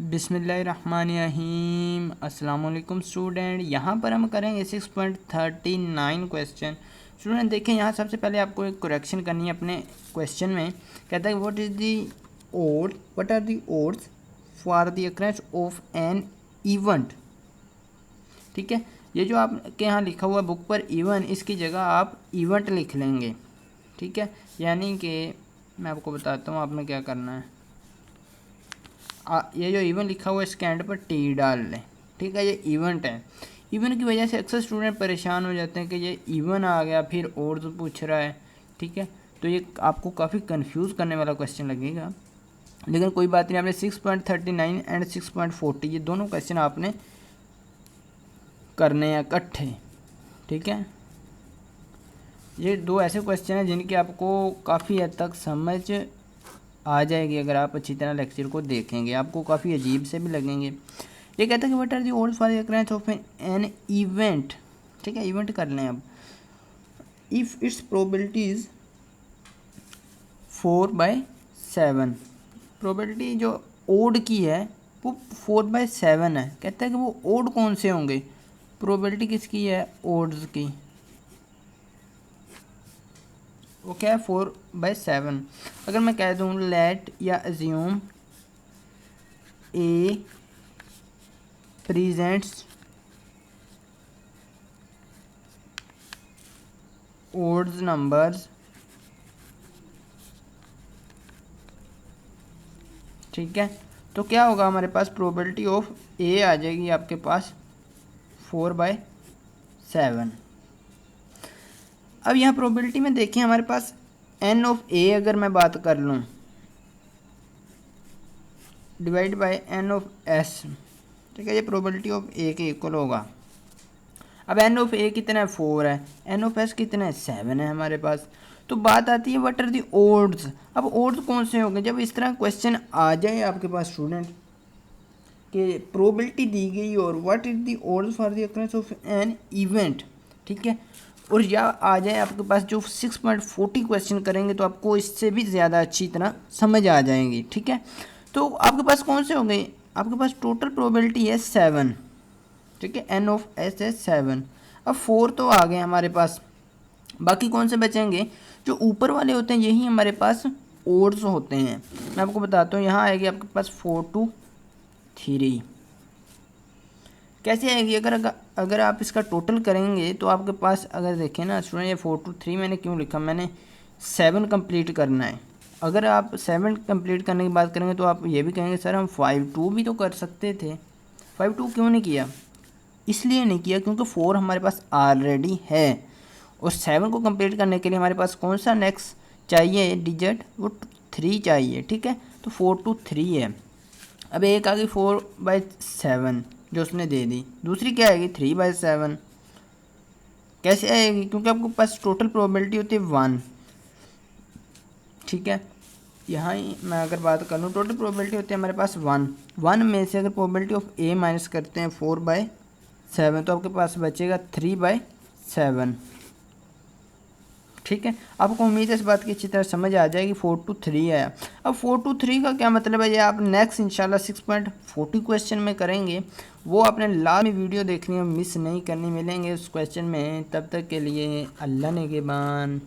बिस्मिल्लाहिर्रहमानिर्रहीम। अस्सलाम वालेकुम स्टूडेंट। यहाँ पर हम करेंगे 6.39 क्वेश्चन। स्टूडेंट देखें, यहाँ सबसे पहले आपको एक करेक्शन करनी है अपने क्वेश्चन में। कहता है what are the odds for the occurrence of an event. ठीक है, ये जो आपके यहाँ लिखा हुआ बुक पर इवन, इसकी जगह आप इवेंट लिख लेंगे। ठीक है, यानी कि मैं आपको बताता हूँ आपने क्या करना है। ये जो इवन लिखा हुआ है इसके एंड पर टी डाल लें। ठीक है, ये इवेंट है। इवन की वजह से अक्सर स्टूडेंट परेशान हो जाते हैं कि ये इवन आ गया फिर और तो पूछ रहा है। ठीक है, तो ये आपको काफ़ी कंफ्यूज करने वाला क्वेश्चन लगेगा, लेकिन कोई बात नहीं। आपने 6.39 एंड 6.40 ये दोनों क्वेश्चन आपने करने हैं इकट्ठे। ठीक है, ये दो ऐसे क्वेश्चन हैं जिनकी आपको काफ़ी हद तक समझ आ जाएगी अगर आप अच्छी तरह लेक्चर को देखेंगे। आपको काफ़ी अजीब से भी लगेंगे। ये कहता है कि what are the odds for the occurrence of an event. ठीक है, इवेंट कर लें अब। If its probability is 4/7। Probability जो ओड की है वो 4/7 है। कहता है कि वो ओड कौन से होंगे। प्रोबेबिलिटी किसकी है, ओड्स की। वो क्या है, 4/7। अगर मैं कह दूँ लेट या अज्यूम ए प्रेजेंट्स ओड्स नंबर्स। ठीक है, तो क्या होगा हमारे पास, प्रोबेबिलिटी ऑफ ए आ जाएगी आपके पास 4/7। अब यहाँ प्रोबेबिलिटी में देखें हमारे पास एन ऑफ ए अगर मैं बात कर लूँ divide by n of s. ठीक है, ये प्रोबेबिलिटी ऑफ ए के इक्वल होगा। अब एन ऑफ ए कितना है, 4 है। एन ऑफ एस कितना है, 7 है हमारे पास। तो बात आती है व्हाट आर दी ओड्स। अब ओड्स कौन से होंगे, जब इस तरह क्वेश्चन आ जाए आपके पास स्टूडेंट कि प्रोबेबिलिटी दी गई और what is the odds for the occurrence of an event. ठीक है, और या आ जाए आपके पास जो 6.40 क्वेश्चन करेंगे तो आपको इससे भी ज़्यादा अच्छी तरह समझ आ जाएंगी। ठीक है, तो आपके पास कौन से होंगे, आपके पास टोटल प्रोबेबिलिटी है 7। ठीक है, एन ऑफ एस है 7। अब 4 तो आ गए हमारे पास, बाकी कौन से बचेंगे, जो ऊपर वाले होते हैं यही हमारे पास ओड्स होते हैं। मैं आपको बताता हूँ, यहाँ आएगी आपके पास 4 to 3। कैसे आएगी, अगर आप इसका टोटल करेंगे तो आपके पास, अगर देखें ना स्टूडेंट, ये 4 to 3 मैंने क्यों लिखा, मैंने 7 कंप्लीट करना है। अगर आप 7 कंप्लीट करने की बात करेंगे तो आप ये भी कहेंगे सर हम 5-2 भी तो कर सकते थे। 5-2 क्यों नहीं किया, इसलिए नहीं किया क्योंकि 4 हमारे पास ऑलरेडी है और 7 को कंप्लीट करने के लिए हमारे पास कौन सा नेक्स्ट चाहिए डिजिट, वो 3 चाहिए। ठीक है, तो 4 to 3 है। अब एक आ गई 4/7 जो उसने दे दी, दूसरी क्या आएगी 3/7। कैसे आएगी, क्योंकि आपके पास टोटल प्रोबेबिलिटी होती है 1। ठीक है, यहाँ ही मैं अगर बात कर लूँ टोटल प्रोबेबिलिटी होती है हमारे पास 1 में से अगर प्रोबेबिलिटी ऑफ ए माइनस करते हैं 4/7 तो आपके पास बचेगा 3/7। ठीक है, आपको उम्मीद है इस बात की अच्छी तरह समझ आ जाएगी। 4 to 3 आया। अब 4 to 3 का क्या मतलब है, ये आप नेक्स्ट इंशाल्लाह 6.40 क्वेश्चन में करेंगे। वो आपने लास्ट में वीडियो देखनी है, मिस नहीं करनी। मिलेंगे उस क्वेश्चन में, तब तक के लिए अल्लाह निगहबान।